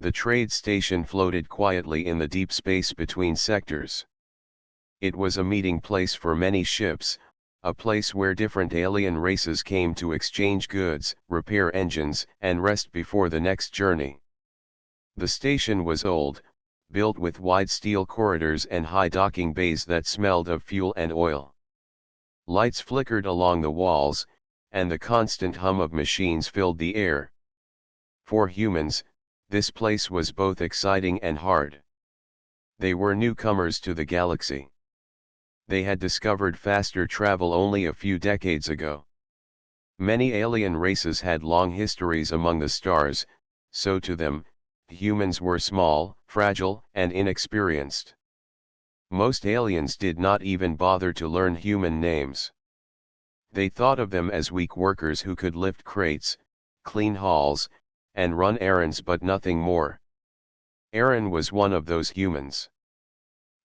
The trade station floated quietly in the deep space between sectors. It was a meeting place for many ships, a place where different alien races came to exchange goods, repair engines, and rest before the next journey. The station was old, built with wide steel corridors and high docking bays that smelled of fuel and oil. Lights flickered along the walls, and the constant hum of machines filled the air. For humans, this place was both exciting and hard. They were newcomers to the galaxy. They had discovered faster travel only a few decades ago. Many alien races had long histories among the stars, so to them, humans were small, fragile, and inexperienced. Most aliens did not even bother to learn human names. They thought of them as weak workers who could lift crates, clean halls, and run errands but nothing more. Aaron was one of those humans.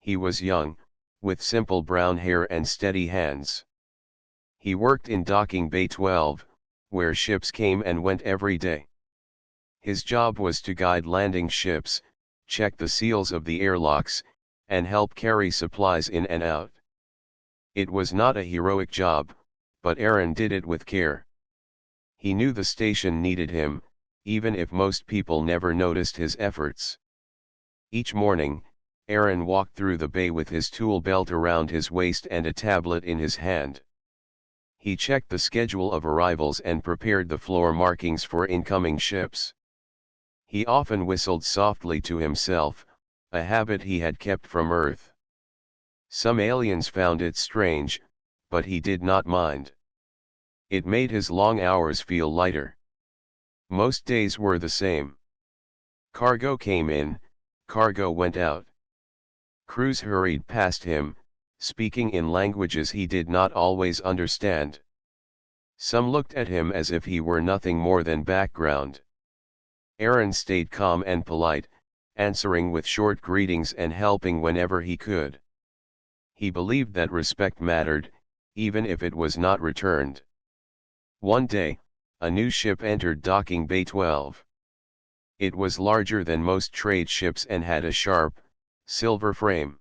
He was young, with simple brown hair and steady hands. He worked in Docking Bay 12, where ships came and went every day. His job was to guide landing ships, check the seals of the airlocks, and help carry supplies in and out. It was not a heroic job, but Aaron did it with care. He knew the station needed him, even if most people never noticed his efforts. Each morning, Aaron walked through the bay with his tool belt around his waist and a tablet in his hand. He checked the schedule of arrivals and prepared the floor markings for incoming ships. He often whistled softly to himself, a habit he had kept from Earth. Some aliens found it strange, but he did not mind. It made his long hours feel lighter. Most days were the same. Cargo came in, cargo went out. Crews hurried past him, speaking in languages he did not always understand. Some looked at him as if he were nothing more than background. Aaron stayed calm and polite, answering with short greetings and helping whenever he could. He believed that respect mattered, even if it was not returned. One day, a new ship entered Docking Bay 12. It was larger than most trade ships and had a sharp, silver frame.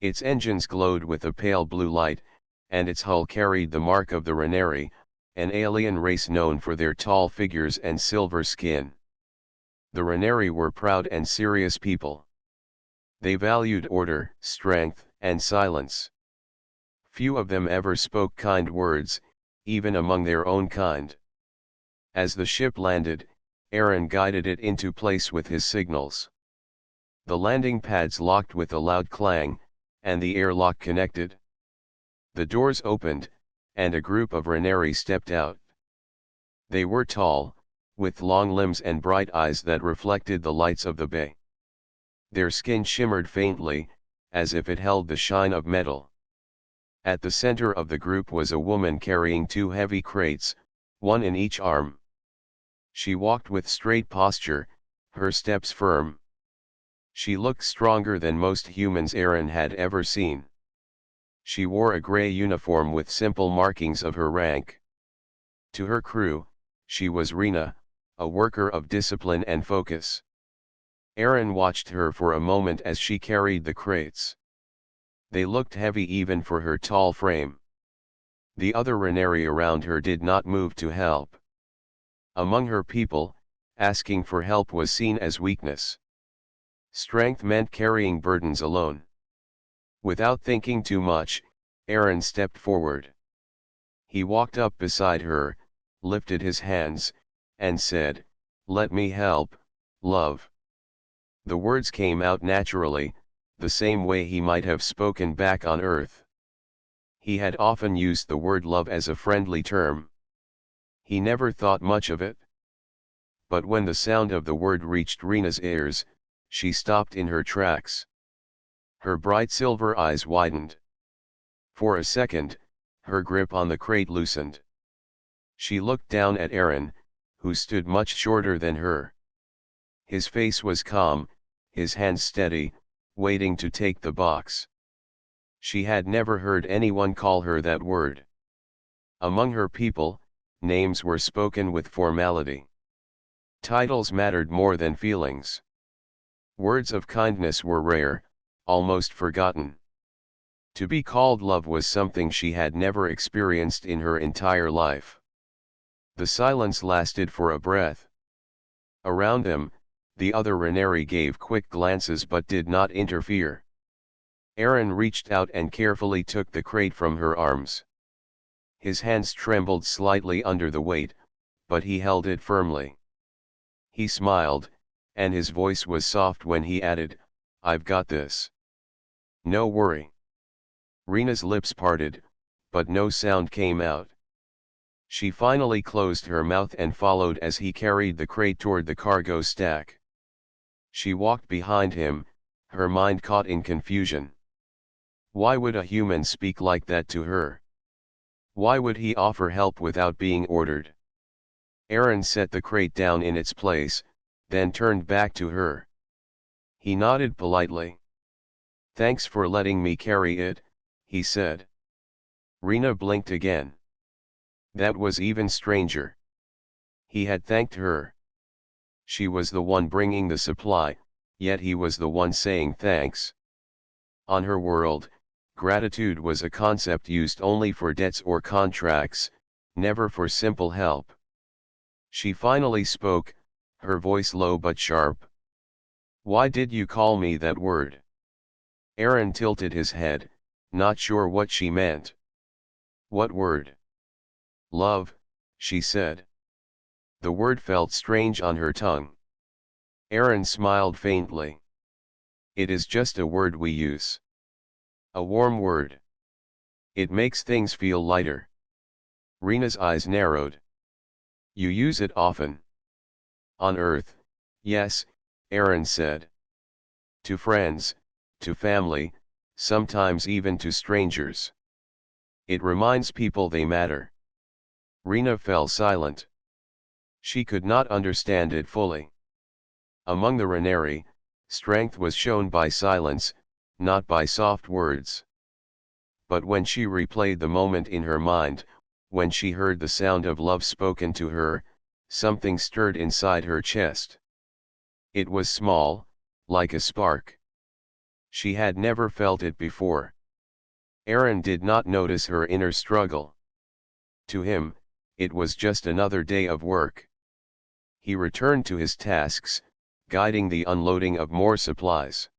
Its engines glowed with a pale blue light, and its hull carried the mark of the Reneri, an alien race known for their tall figures and silver skin. The Reneri were proud and serious people. They valued order, strength, and silence. Few of them ever spoke kind words, even among their own kind. As the ship landed, Aaron guided it into place with his signals. The landing pads locked with a loud clang, and the airlock connected. The doors opened, and a group of Reneri stepped out. They were tall, with long limbs and bright eyes that reflected the lights of the bay. Their skin shimmered faintly, as if it held the shine of metal. At the center of the group was a woman carrying two heavy crates, one in each arm. She walked with straight posture, her steps firm. She looked stronger than most humans Aaron had ever seen. She wore a gray uniform with simple markings of her rank. To her crew, she was Rena, a worker of discipline and focus. Aaron watched her for a moment as she carried the crates. They looked heavy even for her tall frame. The other Reneri around her did not move to help. Among her people, asking for help was seen as weakness. Strength meant carrying burdens alone. Without thinking too much, Aaron stepped forward. He walked up beside her, lifted his hands, and said, "Let me help, love." The words came out naturally, the same way he might have spoken back on Earth. He had often used the word love as a friendly term. He never thought much of it. But when the sound of the word reached Rena's ears, she stopped in her tracks. Her bright silver eyes widened. For a second, her grip on the crate loosened. She looked down at Aaron, who stood much shorter than her. His face was calm, his hands steady, waiting to take the box. She had never heard anyone call her that word. Among her people, names were spoken with formality. Titles mattered more than feelings. Words of kindness were rare, almost forgotten. To be called love was something she had never experienced in her entire life. The silence lasted for a breath. Around them, the other Reneri gave quick glances but did not interfere. Aaron reached out and carefully took the crate from her arms. His hands trembled slightly under the weight, but he held it firmly. He smiled, and his voice was soft when he added, "I've got this. No worry." Rena's lips parted, but no sound came out. She finally closed her mouth and followed as he carried the crate toward the cargo stack. She walked behind him, her mind caught in confusion. Why would a human speak like that to her? Why would he offer help without being ordered? Aaron set the crate down in its place, then turned back to her. He nodded politely. "Thanks for letting me carry it," he said. Rena blinked again. That was even stranger. He had thanked her. She was the one bringing the supply, yet he was the one saying thanks. On her world, gratitude was a concept used only for debts or contracts, never for simple help. She finally spoke, her voice low but sharp. "Why did you call me that word?" Aaron tilted his head, not sure what she meant. "What word?" "Love," she said. The word felt strange on her tongue. Aaron smiled faintly. "It is just a word we use. A warm word. It makes things feel lighter." Rena's eyes narrowed. "You use it often." "On Earth, yes," Aaron said. "To friends, to family, sometimes even to strangers. It reminds people they matter." Rena fell silent. She could not understand it fully. Among the Reneri, strength was shown by silence, not by soft words. But when she replayed the moment in her mind, when she heard the sound of love spoken to her, something stirred inside her chest. It was small, like a spark. She had never felt it before. Aaron did not notice her inner struggle. To him, it was just another day of work. He returned to his tasks, guiding the unloading of more supplies.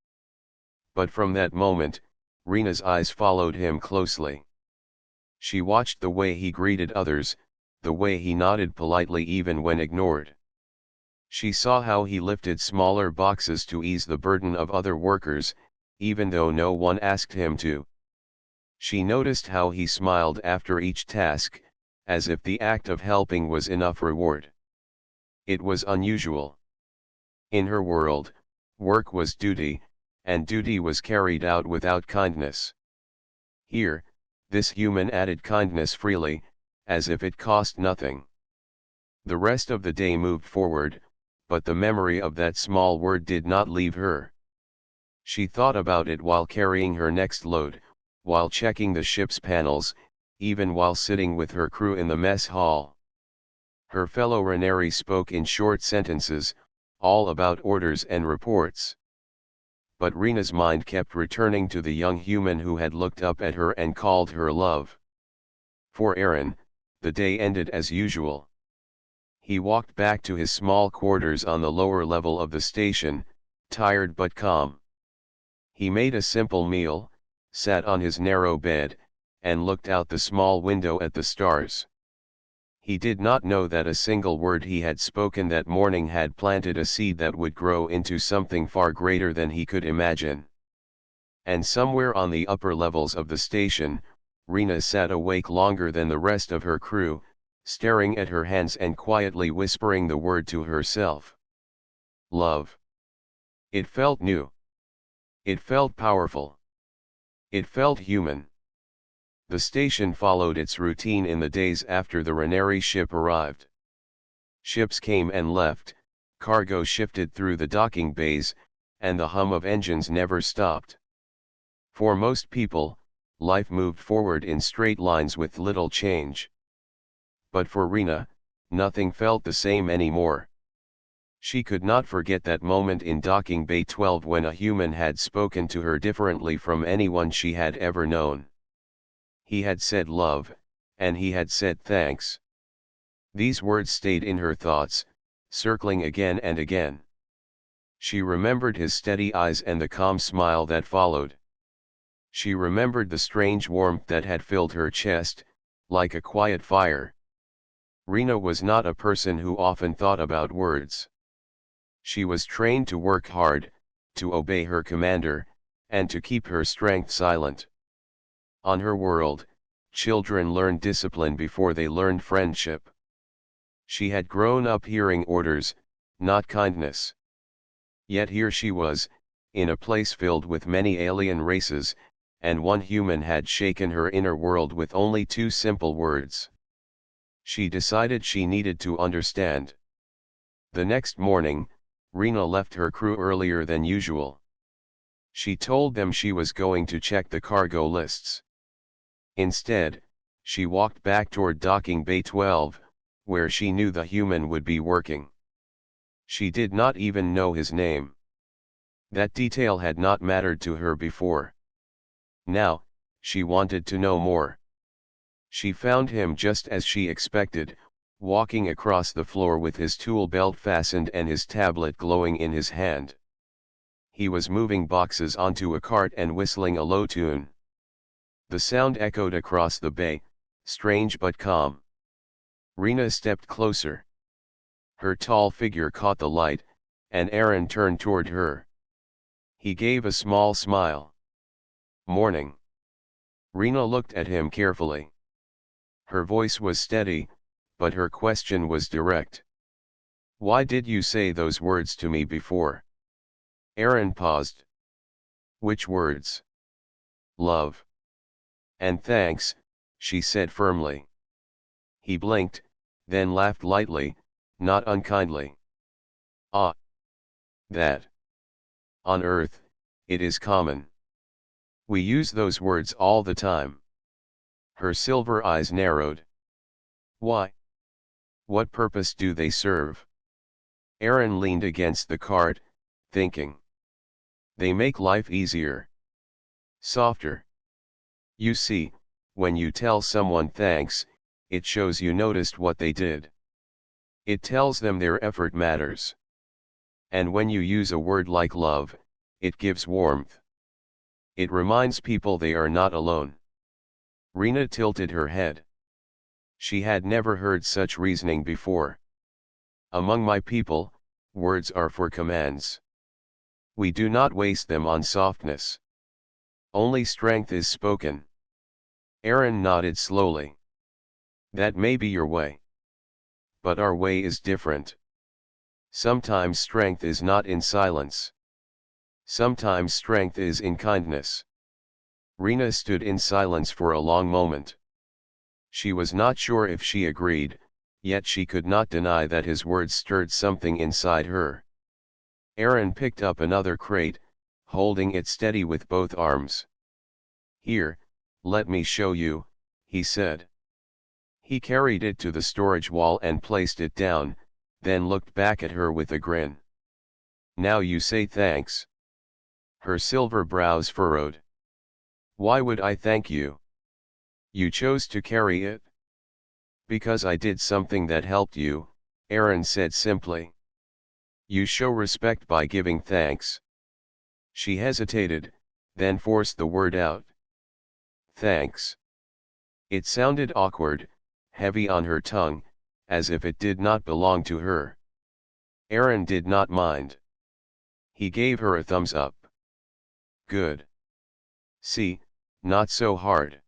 But from that moment, Rena's eyes followed him closely. She watched the way he greeted others, the way he nodded politely even when ignored. She saw how he lifted smaller boxes to ease the burden of other workers, even though no one asked him to. She noticed how he smiled after each task, as if the act of helping was enough reward. It was unusual. In her world, work was duty, and duty was carried out without kindness. Here, this human added kindness freely, as if it cost nothing. The rest of the day moved forward, but the memory of that small word did not leave her. She thought about it while carrying her next load, while checking the ship's panels, even while sitting with her crew in the mess hall. Her fellow Reneri spoke in short sentences, all about orders and reports. But Rena's mind kept returning to the young human who had looked up at her and called her love. For Aaron, the day ended as usual. He walked back to his small quarters on the lower level of the station, tired but calm. He made a simple meal, sat on his narrow bed, and looked out the small window at the stars. He did not know that a single word he had spoken that morning had planted a seed that would grow into something far greater than he could imagine. And somewhere on the upper levels of the station, Rena sat awake longer than the rest of her crew, staring at her hands and quietly whispering the word to herself. Love. It felt new. It felt powerful. It felt human. The station followed its routine in the days after the Reneri ship arrived. Ships came and left, cargo shifted through the docking bays, and the hum of engines never stopped. For most people, life moved forward in straight lines with little change. But for Rena, nothing felt the same anymore. She could not forget that moment in docking bay 12 when a human had spoken to her differently from anyone she had ever known. He had said love, and he had said thanks. These words stayed in her thoughts, circling again and again. She remembered his steady eyes and the calm smile that followed. She remembered the strange warmth that had filled her chest, like a quiet fire. Rena was not a person who often thought about words. She was trained to work hard, to obey her commander, and to keep her strength silent. On her world, children learned discipline before they learned friendship. She had grown up hearing orders, not kindness. Yet here she was, in a place filled with many alien races, and one human had shaken her inner world with only two simple words. She decided she needed to understand. The next morning, Rena left her crew earlier than usual. She told them she was going to check the cargo lists. Instead, she walked back toward docking bay 12, where she knew the human would be working. She did not even know his name. That detail had not mattered to her before. Now, she wanted to know more. She found him just as she expected, walking across the floor with his tool belt fastened and his tablet glowing in his hand. He was moving boxes onto a cart and whistling a low tune. The sound echoed across the bay, strange but calm. Rena stepped closer. Her tall figure caught the light, and Aaron turned toward her. He gave a small smile. "Morning." Rena looked at him carefully. Her voice was steady, but her question was direct. "Why did you say those words to me before?" Aaron paused. "Which words?" "Love." "And thanks," she said firmly. He blinked, then laughed lightly, not unkindly. "Ah. That. On Earth, it is common. We use those words all the time." Her silver eyes narrowed. "Why? What purpose do they serve?" Aaron leaned against the cart, thinking. "They make life easier. Softer. You see, when you tell someone thanks, it shows you noticed what they did. It tells them their effort matters. And when you use a word like love, it gives warmth. It reminds people they are not alone." Rena tilted her head. She had never heard such reasoning before. "Among my people, words are for commands. We do not waste them on softness. Only strength is spoken." Aaron nodded slowly. "That may be your way. But our way is different. Sometimes strength is not in silence. Sometimes strength is in kindness." Rena stood in silence for a long moment. She was not sure if she agreed, yet she could not deny that his words stirred something inside her. Aaron picked up another crate, holding it steady with both arms. "Here, let me show you," he said. He carried it to the storage wall and placed it down, then looked back at her with a grin. "Now you say thanks." Her silver brows furrowed. "Why would I thank you? You chose to carry it." "Because I did something that helped you," Aaron said simply. "You show respect by giving thanks." She hesitated, then forced the word out. "Thanks." It sounded awkward, heavy on her tongue, as if it did not belong to her. Aaron did not mind. He gave her a thumbs up. "Good. See, not so hard."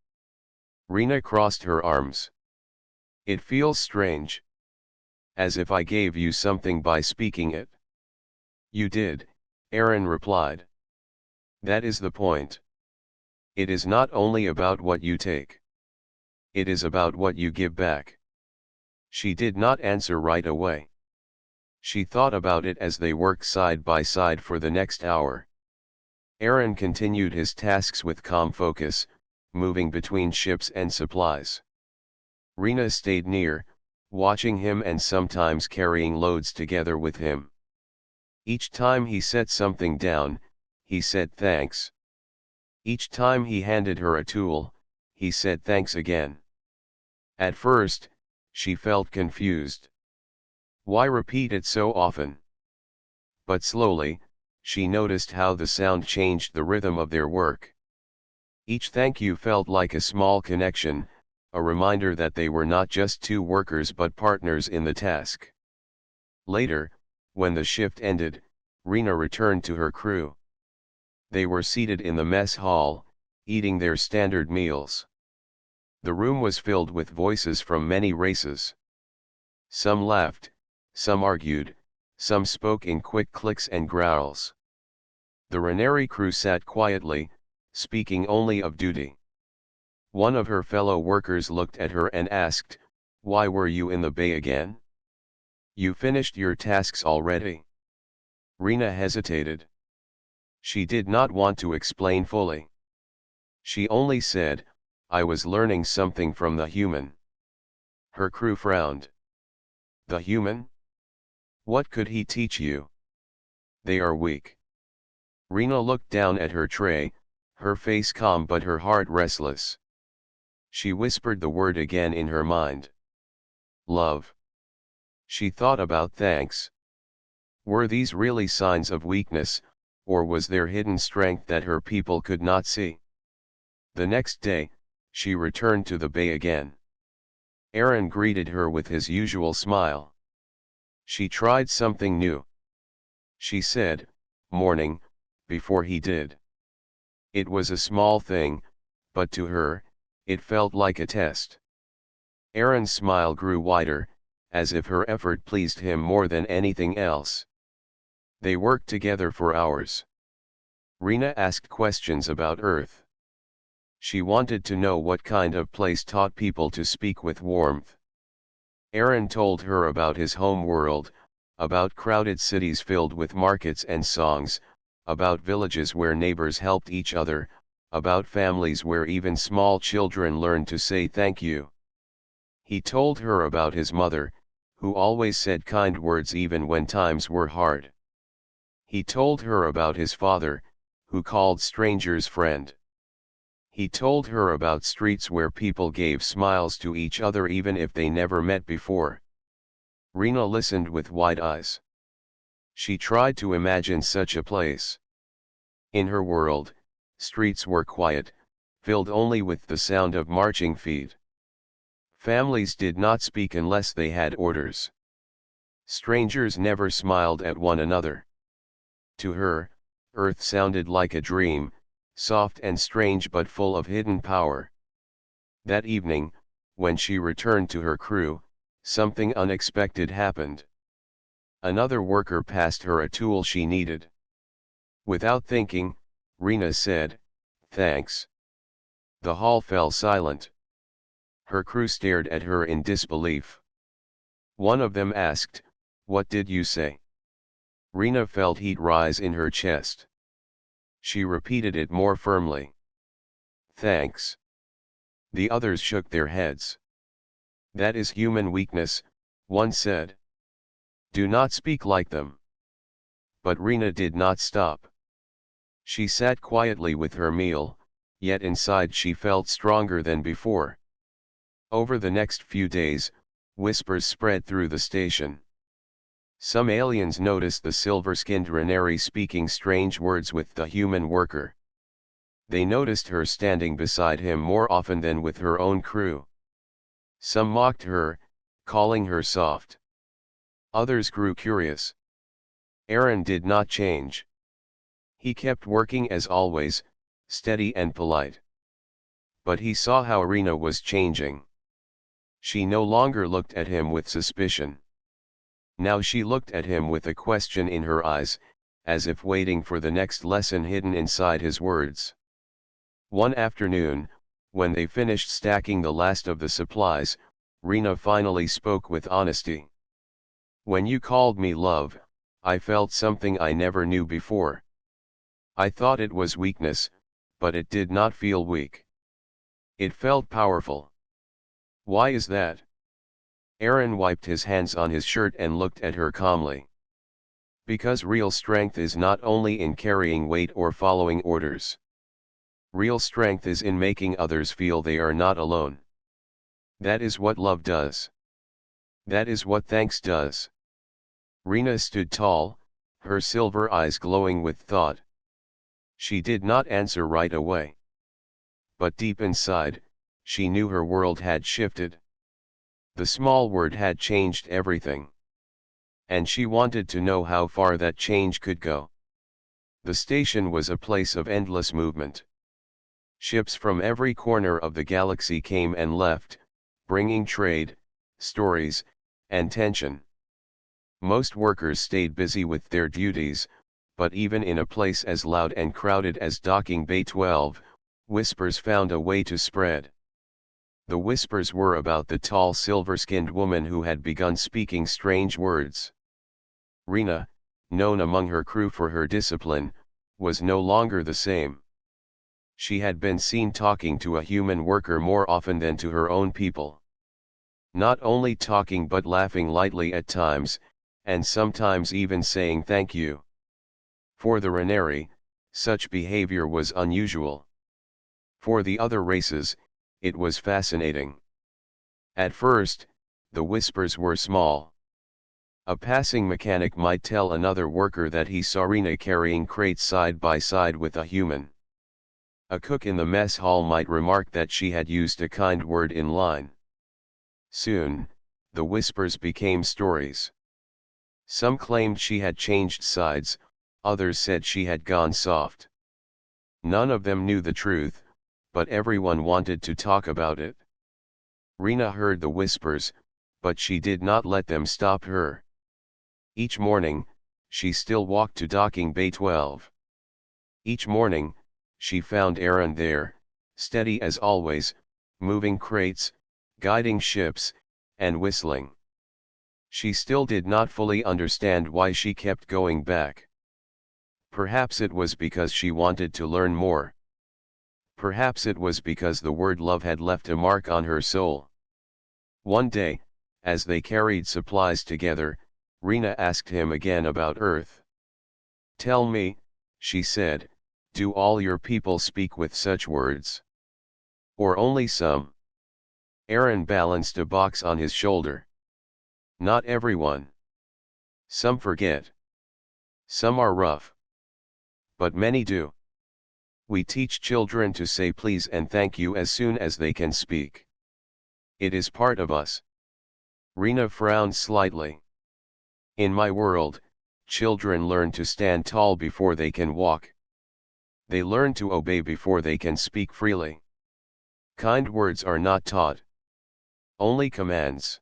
Rena crossed her arms. "It feels strange. As if I gave you something by speaking it." "You did," Aaron replied. "That is the point. It is not only about what you take. It is about what you give back." She did not answer right away. She thought about it as they worked side by side for the next hour. Aaron continued his tasks with calm focus, moving between ships and supplies. Rena stayed near, watching him and sometimes carrying loads together with him. Each time he set something down, he said thanks. Each time he handed her a tool, he said thanks again. At first, she felt confused. Why repeat it so often? But slowly, she noticed how the sound changed the rhythm of their work. Each thank you felt like a small connection, a reminder that they were not just two workers but partners in the task. Later, when the shift ended, Rena returned to her crew. They were seated in the mess hall, eating their standard meals. The room was filled with voices from many races. Some laughed, some argued, some spoke in quick clicks and growls. The Reneri crew sat quietly, speaking only of duty. One of her fellow workers looked at her and asked, "Why were you in the bay again? You finished your tasks already?" Rena hesitated. She did not want to explain fully. She only said, "I was learning something from the human." Her crew frowned. "The human? What could he teach you?" "They are weak." Rena looked down at her tray, her face calm but her heart restless. She whispered the word again in her mind. Love. She thought about thanks. Were these really signs of weakness, or was there hidden strength that her people could not see? The next day, she returned to the bay again. Aaron greeted her with his usual smile. She tried something new. She said, "Morning," before he did. It was a small thing, but to her, it felt like a test. Aaron's smile grew wider, as if her effort pleased him more than anything else. They worked together for hours. Rena asked questions about Earth. She wanted to know what kind of place taught people to speak with warmth. Aaron told her about his home world, about crowded cities filled with markets and songs, about villages where neighbors helped each other, about families where even small children learned to say thank you. He told her about his mother, who always said kind words even when times were hard. He told her about his father, who called strangers friend. He told her about streets where people gave smiles to each other even if they never met before. Rena listened with wide eyes. She tried to imagine such a place. In her world, streets were quiet, filled only with the sound of marching feet. Families did not speak unless they had orders. Strangers never smiled at one another. To her, Earth sounded like a dream, soft and strange but full of hidden power. That evening, when she returned to her crew, something unexpected happened. Another worker passed her a tool she needed. Without thinking, Rena said, "Thanks." The hall fell silent. Her crew stared at her in disbelief. One of them asked, "What did you say?" Rena felt heat rise in her chest. She repeated it more firmly. "Thanks." The others shook their heads. "That is human weakness," one said. "Do not speak like them." But Rena did not stop. She sat quietly with her meal, yet inside she felt stronger than before. Over the next few days, whispers spread through the station. Some aliens noticed the silver-skinned Reneri speaking strange words with the human worker. They noticed her standing beside him more often than with her own crew. Some mocked her, calling her soft. Others grew curious. Aaron did not change. He kept working as always, steady and polite. But he saw how Rena was changing. She no longer looked at him with suspicion. Now she looked at him with a question in her eyes, as if waiting for the next lesson hidden inside his words. One afternoon, when they finished stacking the last of the supplies, Rena finally spoke with honesty. "When you called me love, I felt something I never knew before. I thought it was weakness, but it did not feel weak. It felt powerful." "Why is that?" Aaron wiped his hands on his shirt and looked at her calmly. Because real strength is not only in carrying weight or following orders. Real strength is in making others feel they are not alone. That is what love does. That is what thanks does. Rena stood tall, her silver eyes glowing with thought. She did not answer right away. But deep inside, she knew her world had shifted. The small word had changed everything. And she wanted to know how far that change could go. The station was a place of endless movement. Ships from every corner of the galaxy came and left, bringing trade, stories, and tension. Most workers stayed busy with their duties, but even in a place as loud and crowded as Docking Bay 12, whispers found a way to spread. The whispers were about the tall silver-skinned woman who had begun speaking strange words. Rena, known among her crew for her discipline, was no longer the same. She had been seen talking to a human worker more often than to her own people. Not only talking but laughing lightly at times, and sometimes even saying thank you. For the Reneri, such behavior was unusual. For the other races, it was fascinating. At first, the whispers were small. A passing mechanic might tell another worker that he saw Rena carrying crates side by side with a human. A cook in the mess hall might remark that she had used a kind word in line. Soon, the whispers became stories. Some claimed she had changed sides, others said she had gone soft. None of them knew the truth, but everyone wanted to talk about it. Rena heard the whispers, but she did not let them stop her. Each morning, she still walked to Docking Bay 12. Each morning, she found Aaron there, steady as always, moving crates, guiding ships, and whistling. She still did not fully understand why she kept going back. Perhaps it was because she wanted to learn more. Perhaps it was because the word love had left a mark on her soul. One day, as they carried supplies together, Rena asked him again about Earth. "Tell me," she said, "do all your people speak with such words? Or only some?" Aaron balanced a box on his shoulder. "Not everyone. Some forget. Some are rough. But many do. We teach children to say please and thank you as soon as they can speak. It is part of us." Rena frowned slightly. "In my world, children learn to stand tall before they can walk. They learn to obey before they can speak freely. Kind words are not taught. Only commands."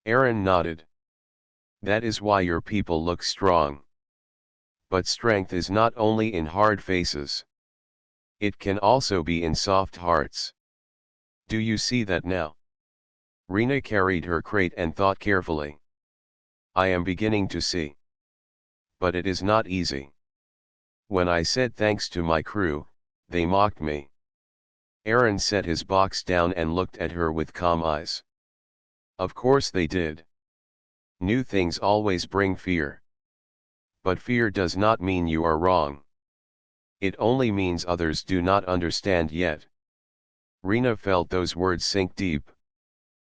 Aaron nodded. "That is why your people look strong. But strength is not only in hard faces. It can also be in soft hearts. Do you see that now?" Rena carried her crate and thought carefully. "I am beginning to see. But it is not easy. When I said thanks to my crew, they mocked me." Aaron set his box down and looked at her with calm eyes. "Of course they did. New things always bring fear. But fear does not mean you are wrong. It only means others do not understand yet." Rena felt those words sink deep.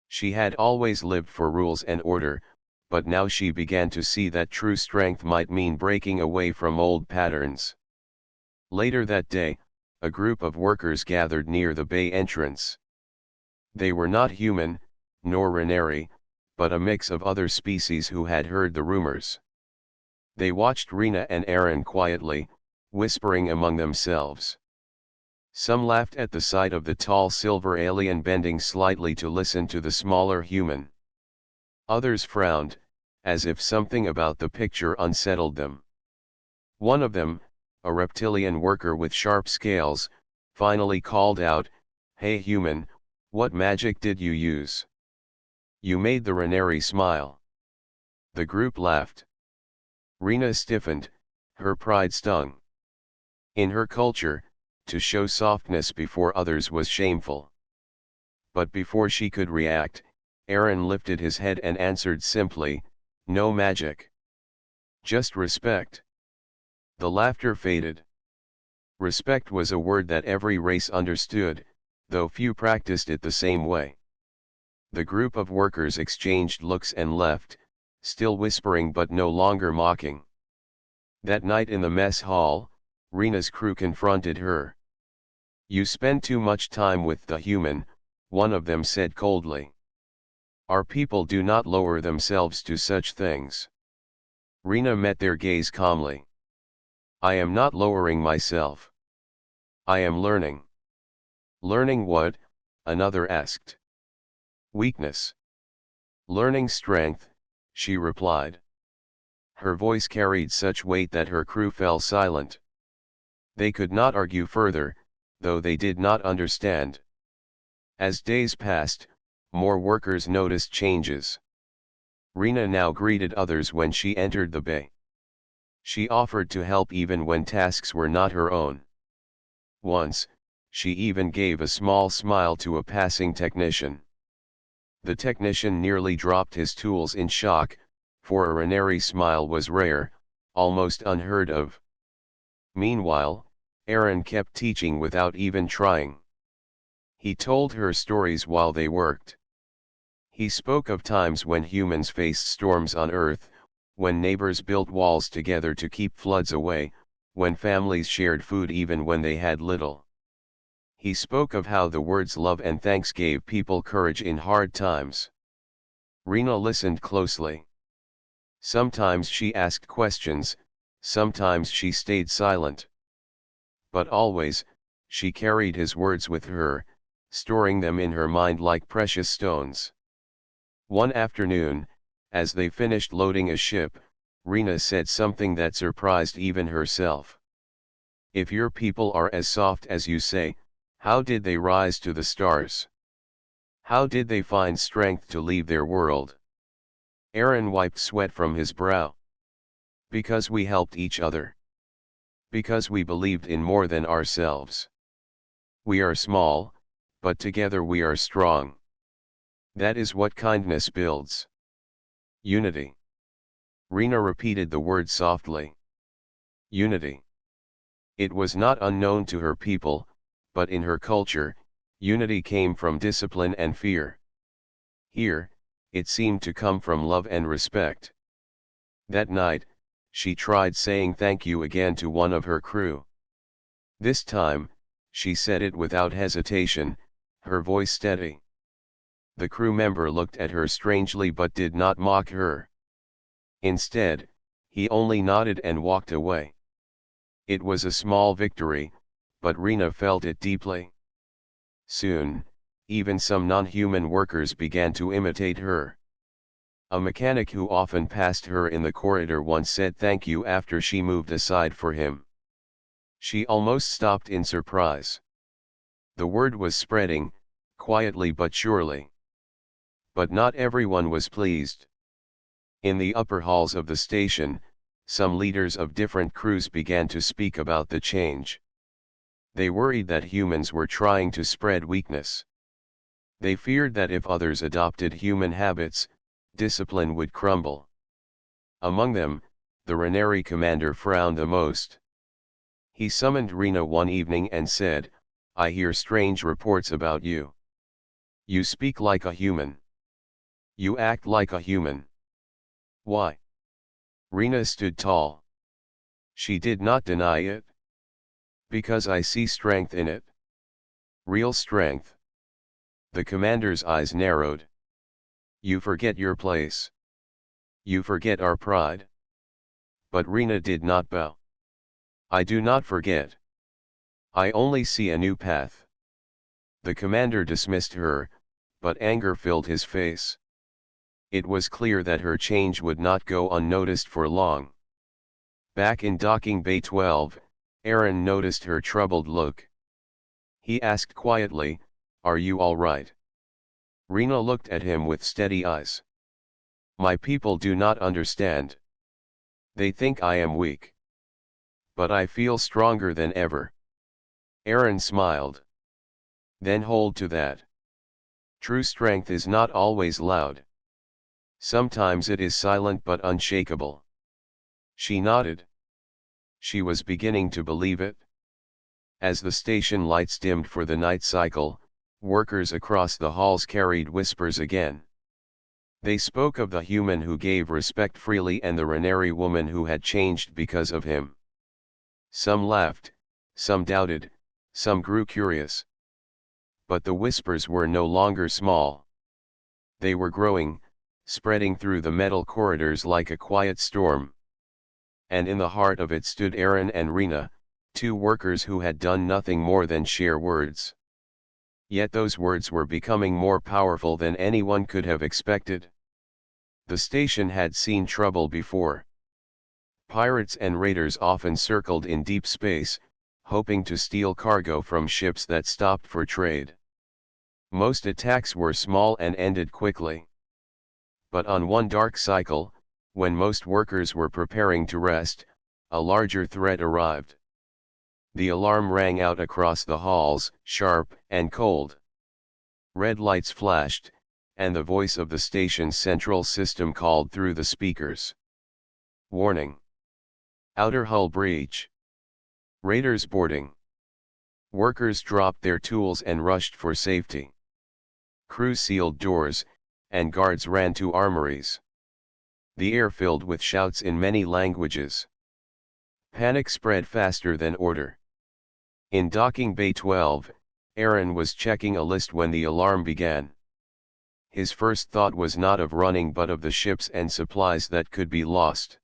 She had always lived for rules and order, but now she began to see that true strength might mean breaking away from old patterns. Later that day, a group of workers gathered near the bay entrance. They were not human, nor Reneri, but a mix of other species who had heard the rumors. They watched Rena and Aaron quietly, whispering among themselves. Some laughed at the sight of the tall silver alien bending slightly to listen to the smaller human. Others frowned, as if something about the picture unsettled them. One of them, a reptilian worker with sharp scales, finally called out, "Hey human, what magic did you use? You made the Reneri smile." The group laughed. Rena stiffened, her pride stung. In her culture, to show softness before others was shameful. But before she could react, Aaron lifted his head and answered simply, "No magic. Just respect. The laughter faded. Respect was a word that every race understood, though few practiced it the same way. The group of workers exchanged looks and left, still whispering but no longer mocking. That night in the mess hall, Rena's crew confronted her. "You spend too much time with the human," one of them said coldly. "Our people do not lower themselves to such things." Rena met their gaze calmly. "I am not lowering myself. I am learning." "Learning what?" another asked. "Weakness." "Learning strength," she replied. Her voice carried such weight that her crew fell silent. They could not argue further, though they did not understand. As days passed, more workers noticed changes. Rena now greeted others when she entered the bay. She offered to help even when tasks were not her own. Once, she even gave a small smile to a passing technician. The technician nearly dropped his tools in shock, for a Renary smile was rare, almost unheard of. Meanwhile, Aaron kept teaching without even trying. He told her stories while they worked. He spoke of times when humans faced storms on Earth, when neighbors built walls together to keep floods away, when families shared food even when they had little. He spoke of how the words love and thanks gave people courage in hard times. Rena listened closely. Sometimes she asked questions, sometimes she stayed silent. But always, she carried his words with her, storing them in her mind like precious stones. One afternoon, as they finished loading a ship, Rena said something that surprised even herself. "If your people are as soft as you say, how did they rise to the stars? How did they find strength to leave their world?" Aaron wiped sweat from his brow. "Because we helped each other. Because we believed in more than ourselves. We are small, but together we are strong. That is what kindness builds. Unity." Rena repeated the word softly. Unity. It was not unknown to her people, but in her culture, unity came from discipline and fear. Here, it seemed to come from love and respect. That night, she tried saying thank you again to one of her crew. This time, she said it without hesitation, her voice steady. The crew member looked at her strangely but did not mock her. Instead, he only nodded and walked away. It was a small victory, but Rena felt it deeply. Soon, even some non-human workers began to imitate her. A mechanic who often passed her in the corridor once said thank you after she moved aside for him. She almost stopped in surprise. The word was spreading, quietly but surely. But not everyone was pleased. In the upper halls of the station, some leaders of different crews began to speak about the change. They worried that humans were trying to spread weakness. They feared that if others adopted human habits, discipline would crumble. Among them, the Renary commander frowned the most. He summoned Rena one evening and said, "I hear strange reports about you. You speak like a human. You act like a human. Why?" Rena stood tall. She did not deny it. "Because I see strength in it. Real strength." The commander's eyes narrowed. "You forget your place. You forget our pride." But Rena did not bow. "I do not forget. I only see a new path." The commander dismissed her, but anger filled his face. It was clear that her change would not go unnoticed for long. Back in docking bay 12, Aaron noticed her troubled look. He asked quietly, "Are you all right?" Rena looked at him with steady eyes. "My people do not understand. They think I am weak. But I feel stronger than ever." Aaron smiled. "Then hold to that. True strength is not always loud. Sometimes it is silent but unshakable." She nodded. She was beginning to believe it. As the station lights dimmed for the night cycle, workers across the halls carried whispers again. They spoke of the human who gave respect freely and the Renary woman who had changed because of him. Some laughed, some doubted, some grew curious. But the whispers were no longer small. They were growing, spreading through the metal corridors like a quiet storm. And in the heart of it stood Aaron and Rena, two workers who had done nothing more than share words. Yet those words were becoming more powerful than anyone could have expected. The station had seen trouble before. Pirates and raiders often circled in deep space, hoping to steal cargo from ships that stopped for trade. Most attacks were small and ended quickly. But on one dark cycle, when most workers were preparing to rest, a larger threat arrived. The alarm rang out across the halls, sharp and cold. Red lights flashed, and the voice of the station's central system called through the speakers. Warning. Outer hull breach. Raiders boarding. Workers dropped their tools and rushed for safety. Crews sealed doors, and guards ran to armories. The air filled with shouts in many languages. Panic spread faster than order. In docking bay 12, Aaron was checking a list when the alarm began. His first thought was not of running but of the ships and supplies that could be lost.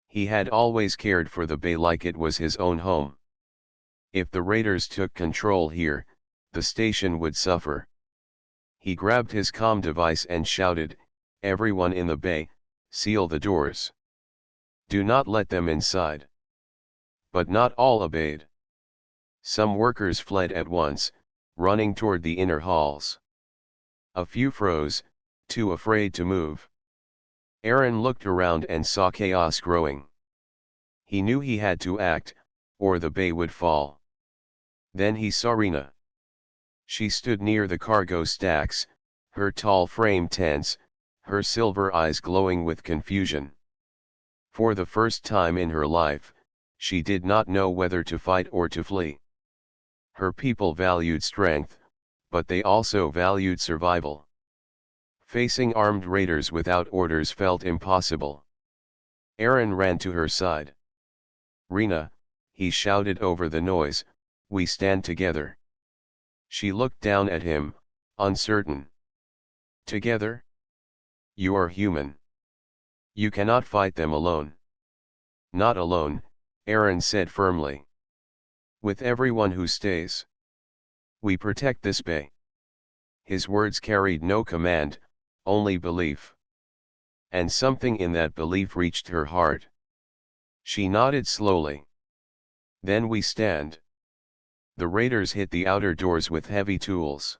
He had always cared for the bay like it was his own home. If the raiders took control here, the station would suffer. He grabbed his comm device and shouted, "Everyone in the bay, seal the doors. Do not let them inside." But not all obeyed. Some workers fled at once, running toward the inner halls. A few froze, too afraid to move. Aaron looked around and saw chaos growing. He knew he had to act, or the bay would fall. Then he saw Rena. She stood near the cargo stacks, her tall frame tense, her silver eyes glowing with confusion. For the first time in her life, she did not know whether to fight or to flee. Her people valued strength, but they also valued survival. Facing armed raiders without orders felt impossible. Aaron ran to her side. "Rena," he shouted over the noise, "we stand together." She looked down at him, uncertain. "Together? You are human. You cannot fight them alone." "Not alone," Aaron said firmly. "With everyone who stays. We protect this bay." His words carried no command, only belief. And something in that belief reached her heart. She nodded slowly. "Then we stand." The raiders hit the outer doors with heavy tools.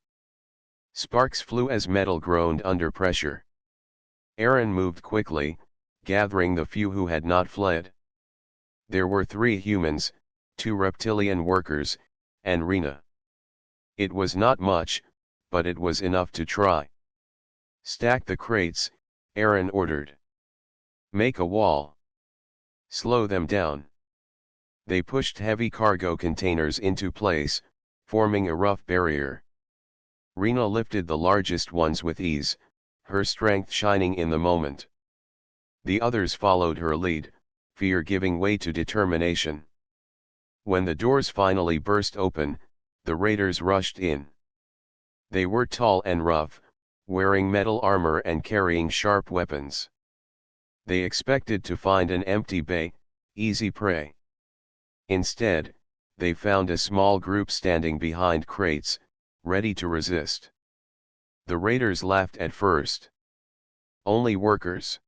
Sparks flew as metal groaned under pressure. Aaron moved quickly, gathering the few who had not fled. There were 3 humans, 2 reptilian workers, and Rena. It was not much, but it was enough to try. "Stack the crates," Aaron ordered. "Make a wall. Slow them down." They pushed heavy cargo containers into place, forming a rough barrier. Rena lifted the largest ones with ease, her strength shining in the moment. The others followed her lead, fear giving way to determination. When the doors finally burst open, the raiders rushed in. They were tall and rough, wearing metal armor and carrying sharp weapons. They expected to find an empty bay, easy prey. Instead, they found a small group standing behind crates, ready to resist. The raiders laughed at first. "Only workers.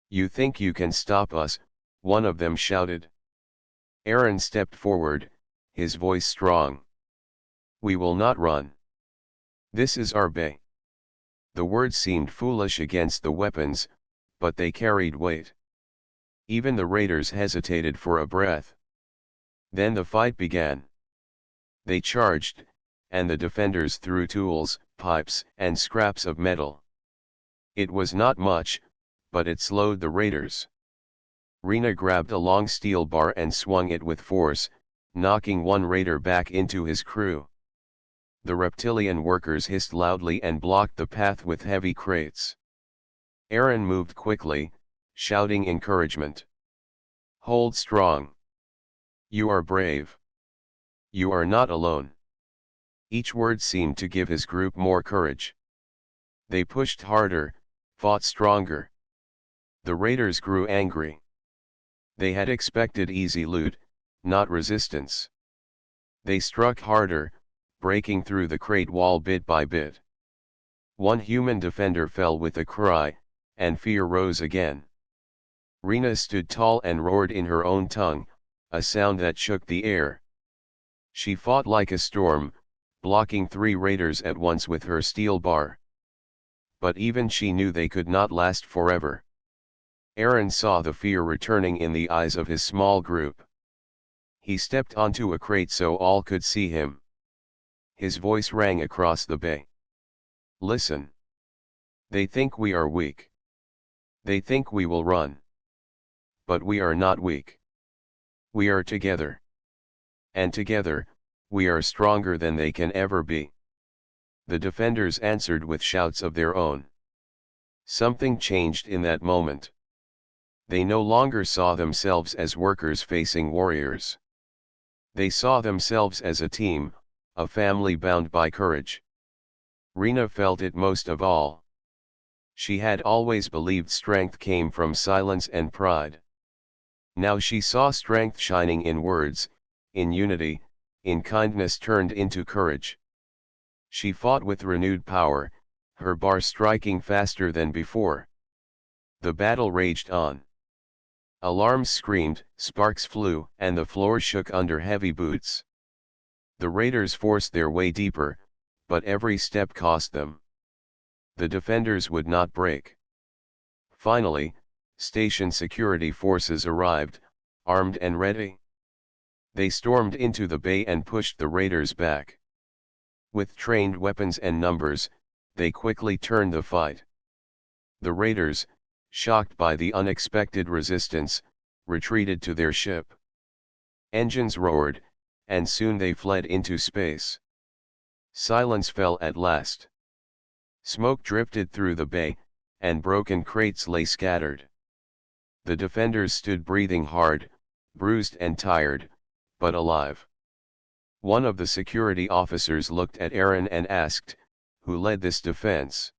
You think you can stop us?" one of them shouted. Aaron stepped forward, his voice strong. "We will not run. This is our bay." The words seemed foolish against the weapons, but they carried weight. Even the raiders hesitated for a breath. Then the fight began. They charged, and the defenders threw tools, pipes, and scraps of metal. It was not much, but it slowed the raiders. Rena grabbed a long steel bar and swung it with force, knocking one raider back into his crew. The reptilian workers hissed loudly and blocked the path with heavy crates. Aaron moved quickly, shouting encouragement. "Hold strong. You are brave. You are not alone." Each word seemed to give his group more courage. They pushed harder, fought stronger. The raiders grew angry. They had expected easy loot, not resistance. They struck harder, breaking through the crate wall bit by bit. One human defender fell with a cry, and fear rose again. Rena stood tall and roared in her own tongue, a sound that shook the air. She fought like a storm, blocking 3 raiders at once with her steel bar. But even she knew they could not last forever. Aaron saw the fear returning in the eyes of his small group. He stepped onto a crate so all could see him. His voice rang across the bay. "Listen. They think we are weak. They think we will run. But we are not weak. We are together. And together, we are stronger than they can ever be." The defenders answered with shouts of their own. Something changed in that moment. They no longer saw themselves as workers facing warriors. They saw themselves as a team, a family bound by courage. Rena felt it most of all. She had always believed strength came from silence and pride. Now she saw strength shining in words, in unity, in kindness turned into courage. She fought with renewed power, her bar striking faster than before. The battle raged on. Alarms screamed, sparks flew, and the floor shook under heavy boots. The raiders forced their way deeper, but every step cost them. The defenders would not break. Finally, station security forces arrived, armed and ready. They stormed into the bay and pushed the raiders back. With trained weapons and numbers, they quickly turned the fight. The raiders, shocked by the unexpected resistance, retreated to their ship. Engines roared, and soon they fled into space. Silence fell at last. Smoke drifted through the bay, and broken crates lay scattered. The defenders stood breathing hard, bruised and tired, but alive. One of the security officers looked at Aaron and asked, "Who led this defense?"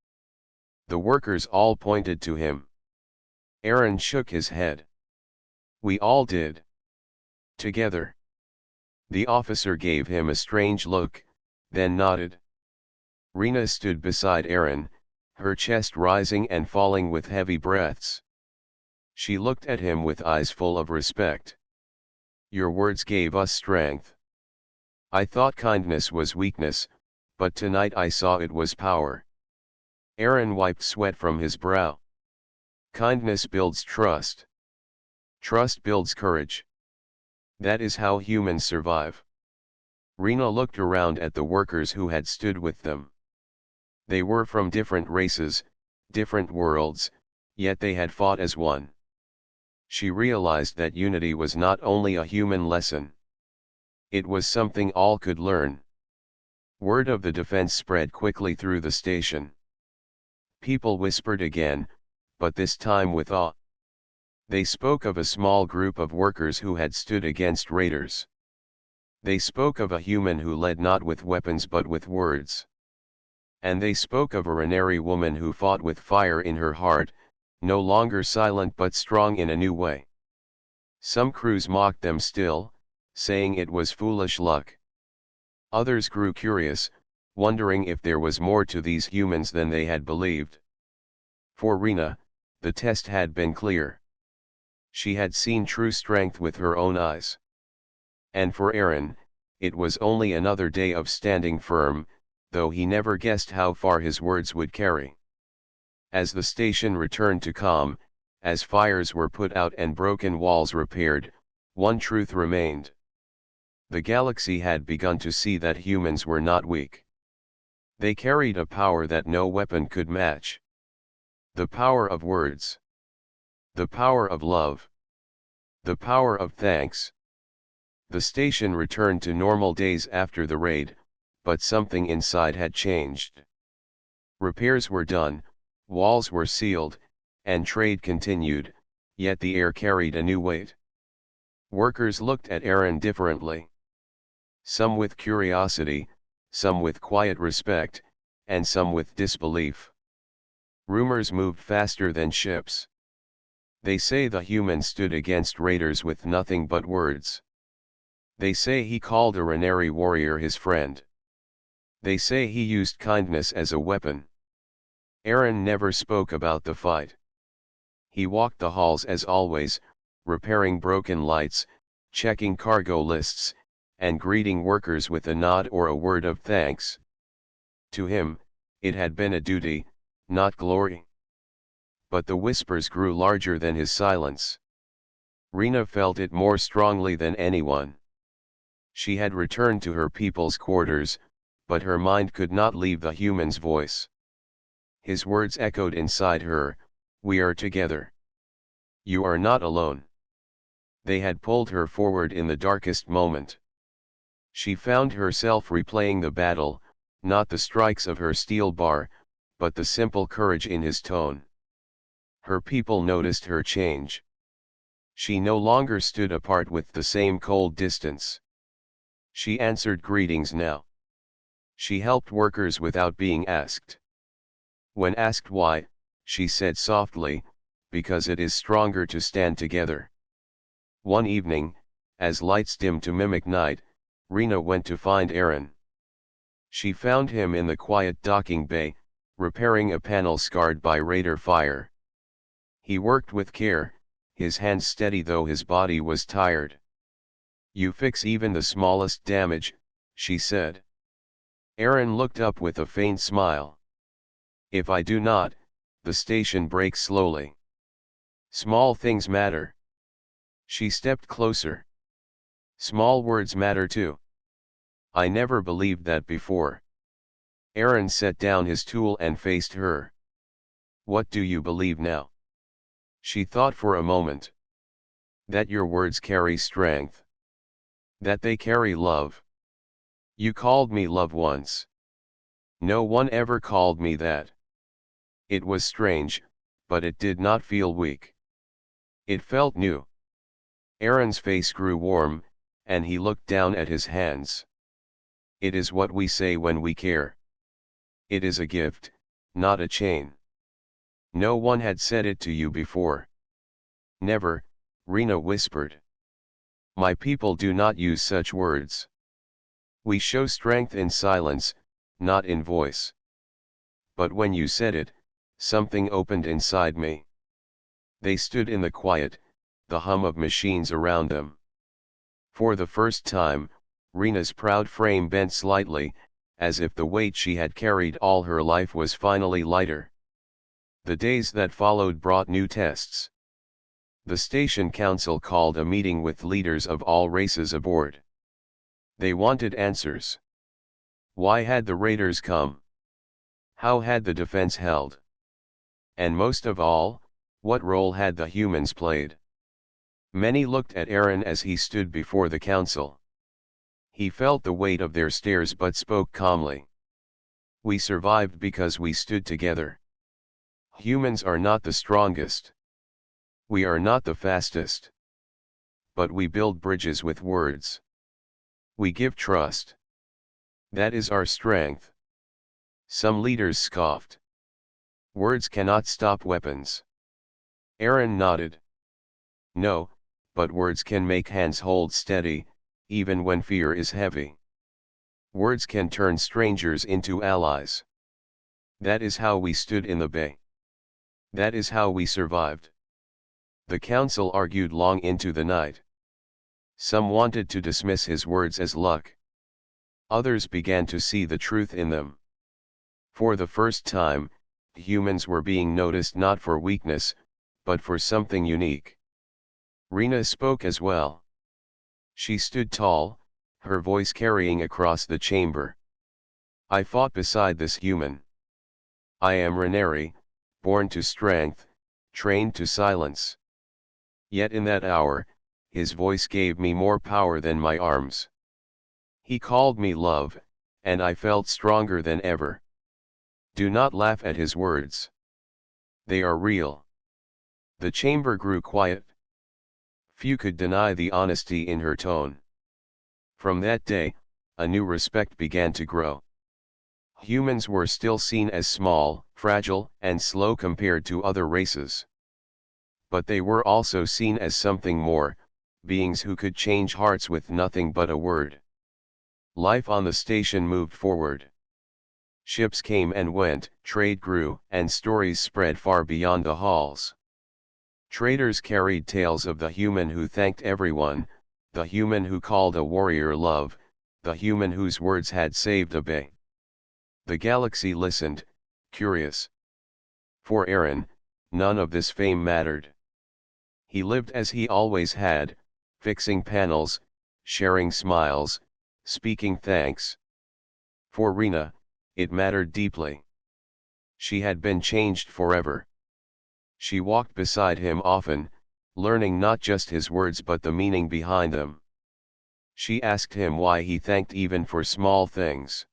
The workers all pointed to him. Aaron shook his head. "We all did. Together." The officer gave him a strange look, then nodded. Rena stood beside Aaron, her chest rising and falling with heavy breaths. She looked at him with eyes full of respect. "Your words gave us strength. I thought kindness was weakness, but tonight I saw it was power." Aaron wiped sweat from his brow. Kindness builds trust. Trust builds courage. That is how humans survive. Rena looked around at the workers who had stood with them. They were from different races, different worlds, yet they had fought as one. She realized that unity was not only a human lesson. It was something all could learn. Word of the defense spread quickly through the station. People whispered again, but this time with awe. They spoke of a small group of workers who had stood against raiders. They spoke of a human who led not with weapons but with words. And they spoke of a Renari woman who fought with fire in her heart, no longer silent but strong in a new way. Some crews mocked them still, saying it was foolish luck. Others grew curious, wondering if there was more to these humans than they had believed. For Rena, the test had been clear. She had seen true strength with her own eyes. And for Aaron, it was only another day of standing firm, though he never guessed how far his words would carry. As the station returned to calm, as fires were put out and broken walls repaired, one truth remained. The galaxy had begun to see that humans were not weak. They carried a power that no weapon could match. The power of words. The power of love. The power of thanks. The station returned to normal days after the raid, but something inside had changed. Repairs were done, walls were sealed, and trade continued, yet the air carried a new weight. Workers looked at Aaron differently. Some with curiosity, some with quiet respect, and some with disbelief. Rumors moved faster than ships. They say the human stood against raiders with nothing but words. They say he called a Reneri warrior his friend. They say he used kindness as a weapon. Aaron never spoke about the fight. He walked the halls as always, repairing broken lights, checking cargo lists, and greeting workers with a nod or a word of thanks. To him, it had been a duty, not glory. But the whispers grew larger than his silence. Rena felt it more strongly than anyone. She had returned to her people's quarters, but her mind could not leave the human's voice. His words echoed inside her, "We are together. You are not alone." They had pulled her forward in the darkest moment. She found herself replaying the battle, not the strikes of her steel bar, but the simple courage in his tone. Her people noticed her change. She no longer stood apart with the same cold distance. She answered greetings now. She helped workers without being asked. When asked why, she said softly, "Because it is stronger to stand together." One evening, as lights dimmed to mimic night, Rena went to find Aaron. She found him in the quiet docking bay, repairing a panel scarred by raider fire. He worked with care, his hands steady though his body was tired. "You fix even the smallest damage," she said. Aaron looked up with a faint smile. "If I do not, the station breaks slowly. Small things matter." She stepped closer. "Small words matter too." "I never believed that before." Aaron set down his tool and faced her. "What do you believe now?" She thought for a moment. "That your words carry strength. That they carry love. You called me love once. No one ever called me that. It was strange, but it did not feel weak. It felt new." Aaron's face grew warm, and he looked down at his hands. "It is what we say when we care. It is a gift, not a chain. No one had said it to you before." "Never," Rena whispered. "My people do not use such words. We show strength in silence, not in voice. But when you said it, something opened inside me." They stood in the quiet, the hum of machines around them. For the first time, Rena's proud frame bent slightly, as if the weight she had carried all her life was finally lighter. The days that followed brought new tests. The station council called a meeting with leaders of all races aboard. They wanted answers. Why had the raiders come? How had the defense held? And most of all, what role had the humans played? Many looked at Aaron as he stood before the council. He felt the weight of their stares but spoke calmly. "We survived because we stood together. Humans are not the strongest. We are not the fastest. But we build bridges with words. We give trust. That is our strength." Some leaders scoffed. "Words cannot stop weapons." Aaron nodded. "No, but words can make hands hold steady, even when fear is heavy. Words can turn strangers into allies. That is how we stood in the bay. That is how we survived." The council argued long into the night. Some wanted to dismiss his words as luck. Others began to see the truth in them. For the first time, humans were being noticed not for weakness, but for something unique. Rena spoke as well. She stood tall, her voice carrying across the chamber. "I fought beside this human. I am Reneri, born to strength, trained to silence. Yet in that hour, his voice gave me more power than my arms. He called me love, and I felt stronger than ever. Do not laugh at his words. They are real. The chamber grew quiet. Few could deny the honesty in her tone. From that day, a new respect began to grow. Humans were still seen as small, fragile, and slow compared to other races. But they were also seen as something more, beings who could change hearts with nothing but a word. Life on the station moved forward. Ships came and went, trade grew, and stories spread far beyond the halls. Traders carried tales of the human who thanked everyone, the human who called a warrior love, the human whose words had saved a bay. The galaxy listened, curious. For Aaron, none of this fame mattered. He lived as he always had, fixing panels, sharing smiles, speaking thanks. For Rena, it mattered deeply. She had been changed forever. She walked beside him often, learning not just his words but the meaning behind them. She asked him why he thanked even for small things.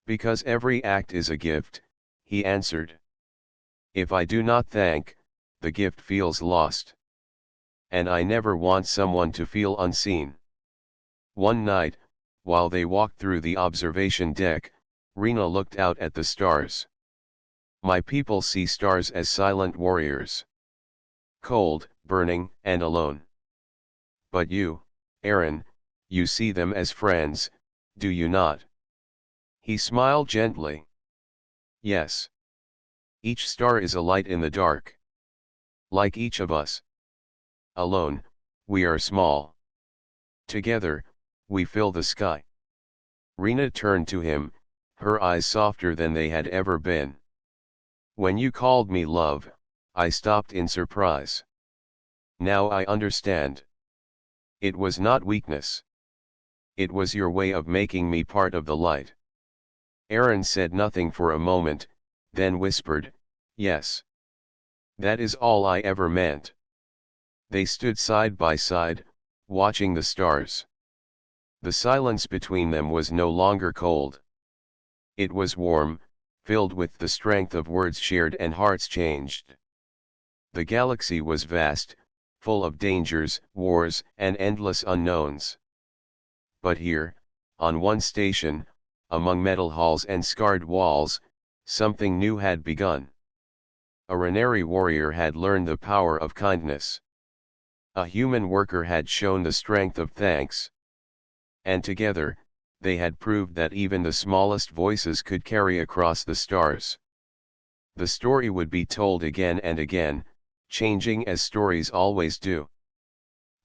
Because every act is a gift, he answered. If I do not thank, the gift feels lost. And I never want someone to feel unseen. One night, while they walked through the observation deck, Rena looked out at the stars. My people see stars as silent warriors. Cold, burning, and alone. But you, Aaron, you see them as friends, do you not? He smiled gently. Yes. Each star is a light in the dark. Like each of us. Alone, we are small. Together, we fill the sky. Rena turned to him, her eyes softer than they had ever been. When you called me love, I stopped in surprise. Now I understand. It was not weakness. It was your way of making me part of the light. Aaron said nothing for a moment, then whispered, yes. That is all I ever meant. They stood side by side, watching the stars. The silence between them was no longer cold. It was warm, filled with the strength of words shared and hearts changed. The galaxy was vast, full of dangers, wars, and endless unknowns. But here, on one station, among metal halls and scarred walls, something new had begun. A Renari warrior had learned the power of kindness. A human worker had shown the strength of thanks. And together, they had proved that even the smallest voices could carry across the stars. The story would be told again and again, changing as stories always do.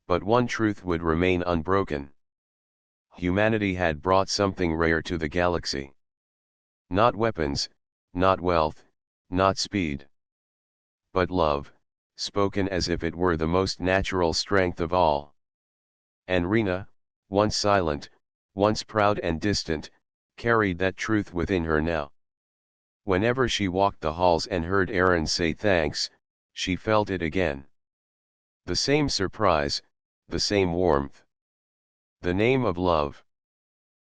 But one truth would remain unbroken. Humanity had brought something rare to the galaxy. Not weapons, not wealth, not speed. But love, spoken as if it were the most natural strength of all. And Rena, once silent, once proud and distant, carried that truth within her now. Whenever she walked the halls and heard Aaron say thanks, she felt it again. The same surprise, the same warmth. The name of love.